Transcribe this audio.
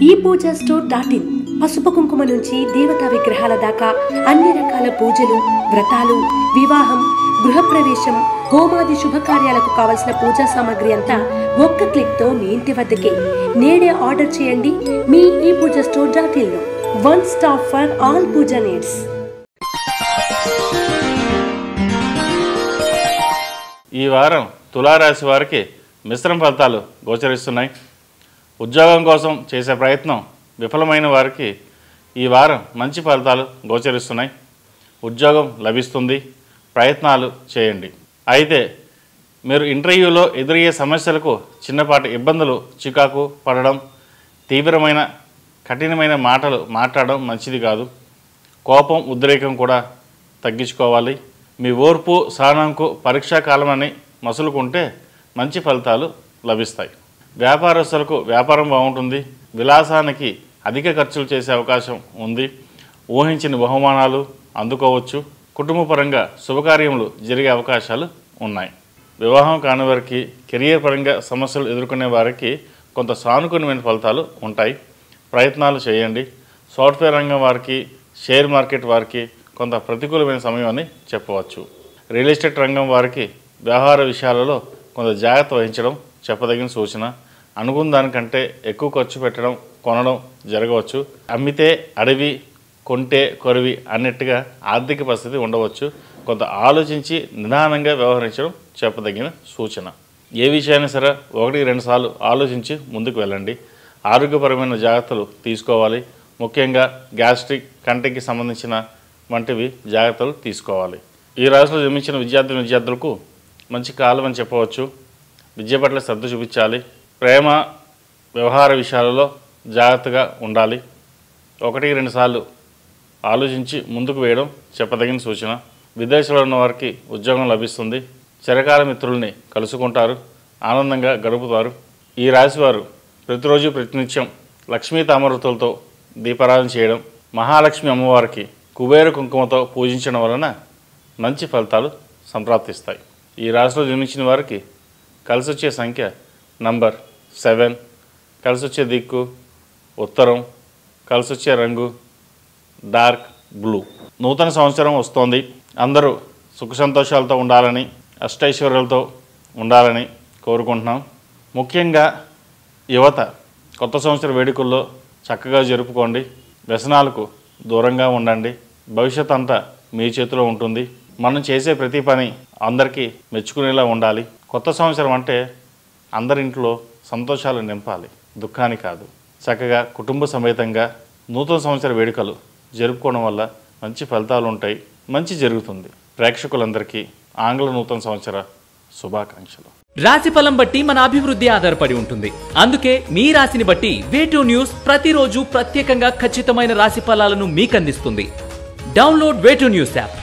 ePoojaStore.in పసుపు కుంకుమ నుంచి దేవతా విగ్రహాల దాకా అన్ని రకాల పూజలు, వ్రతాలు, వివాహం, గృహప్రవేశం, హోమాది శుభకార్యాలకు కావలసిన పూజా సామాగ్రి అంతా ఒక్క క్లిక్ తో మీ ఇంటి వద్దకే. నేడే ఆర్డర్ చేయండి మీ ePoojaStore.in లో. One stop for all puja needs. ఈ వారం తులారాశి వారికి మిశ్రమ ఫలితాలు గోచరిస్తున్నాయి. ఉద్యోగం కోసం చేసే ప్రయత్నం విఫలమైన వారికి ఈ వారం మంచి ఫలితాలు గోచరిస్తున్నాయి. ఉద్యోగం లభిస్తుంది, ప్రయత్నాలు చేయండి. అయితే మీరు ఇంటర్వ్యూలో ఎదురయ్యే సమస్యలకు చిన్నపాటి ఇబ్బందులు, చికాకు పడడం, తీవ్రమైన కఠినమైన మాటలు మాట్లాడడం మంచిది కాదు. కోపం, ఉద్రేకం కూడా తగ్గించుకోవాలి. మీ ఓర్పు సహనంకు పరీక్షా కాలమని మసులుకుంటే మంచి ఫలితాలు లభిస్తాయి. వ్యాపారస్తులకు వ్యాపారం బాగుంటుంది. విలాసానికి అధిక ఖర్చులు చేసే అవకాశం ఉంది. ఊహించిన బహుమానాలు అందుకోవచ్చు. కుటుంబపరంగా శుభకార్యములు జరిగే అవకాశాలు ఉన్నాయి. వివాహం కాని వారికి, కెరియర్ పరంగా సమస్యలు ఎదుర్కొనే వారికి కొంత సానుకూలమైన ఫలితాలు ఉంటాయి. ప్రయత్నాలు చేయండి. సాఫ్ట్వేర్ రంగం వారికి, షేర్ మార్కెట్ వారికి కొంత ప్రతికూలమైన సమయం అని చెప్పవచ్చు. రియల్ ఎస్టేట్ రంగం వారికి వ్యవహార విషయాలలో కొంత జాగ్రత్త వహించడం చెప్పదగిన సూచన. అనుకున్న దానికంటే ఎక్కువ ఖర్చు పెట్టడం, కొనడం జరగవచ్చు. అమ్మితే అడవి, కొంటే కొరవి అన్నట్టుగా ఆర్థిక పరిస్థితి ఉండవచ్చు. కొంత ఆలోచించి నిదానంగా వ్యవహరించడం చెప్పదగిన సూచన. ఏ విషయాన్ని సరే 1-2 సార్లు ఆలోచించి ముందుకు వెళ్ళండి. ఆరోగ్యపరమైన జాగ్రత్తలు తీసుకోవాలి. ముఖ్యంగా గ్యాస్ట్రిక్, కంటికి సంబంధించిన వంటివి జాగ్రత్తలు తీసుకోవాలి. ఈ రాశిలో జన్మించిన విద్యార్థులకు మంచి కాలం అని చెప్పవచ్చు. విద్య పట్ల శ్రద్ధ చూపించాలి. ప్రేమ వ్యవహార విషయాలలో జాగ్రత్తగా ఉండాలి. 1-2 సార్లు ఆలోచించి ముందుకు వేయడం చెప్పదగిన సూచన. విదేశాల్లో ఉన్న వారికి ఉద్యోగం లభిస్తుంది. చిరకాల మిత్రుల్ని కలుసుకుంటారు, ఆనందంగా గడుపుతారు. ఈ రాశి వారు ప్రతిరోజు ప్రతినిత్యం లక్ష్మీ తామరతులతో దీపారాధన చేయడం, మహాలక్ష్మి అమ్మవారికి కుబేర కుంకుమతో పూజించడం వలన మంచి ఫలితాలు సంప్రాప్తిస్తాయి. ఈ రాశిలో జన్మించిన వారికి కలిసి వచ్చే సంఖ్య నంబర్ 7, కలిసి వచ్చే దిక్కు ఉత్తరం, కలిసి వచ్చే రంగు డార్క్ బ్లూ. నూతన సంవత్సరం వస్తోంది. అందరూ సుఖ సంతోషాలతో ఉండాలని, అష్టైశ్వర్యాలతో ఉండాలని కోరుకుంటున్నాం. ముఖ్యంగా యువత కొత్త సంవత్సర వేడుకల్లో చక్కగా జరుపుకోండి. వ్యసనాలకు దూరంగా ఉండండి. భవిష్యత్ అంతా మీ చేతిలో ఉంటుంది. మనం చేసే ప్రతి పని అందరికీ మెచ్చుకునేలా ఉండాలి. కొత్త సంవత్సరం అంటే అందరింట్లో సంతోషాలు నింపాలి, దుఃఖాన్ని కాదు. చక్కగా కుటుంబ సమేతంగా నూతన సంవత్సర వేడుకలు జరుపుకోవడం వల్ల మంచి ఫలితాలు ఉంటాయి, మంచి జరుగుతుంది. ప్రేక్షకులందరికీ ఆంగ్ల నూతన సంవత్సర శుభాకాంక్షలు. రాశి ఫలం బట్టి మన అభివృద్ధి ఆధారపడి ఉంటుంది. అందుకే మీ రాశిని బట్టి వే2 న్యూస్ ప్రతిరోజు ప్రత్యేకంగా ఖచ్చితమైన రాశి ఫలాలను మీకు అందిస్తుంది. Download way two news app.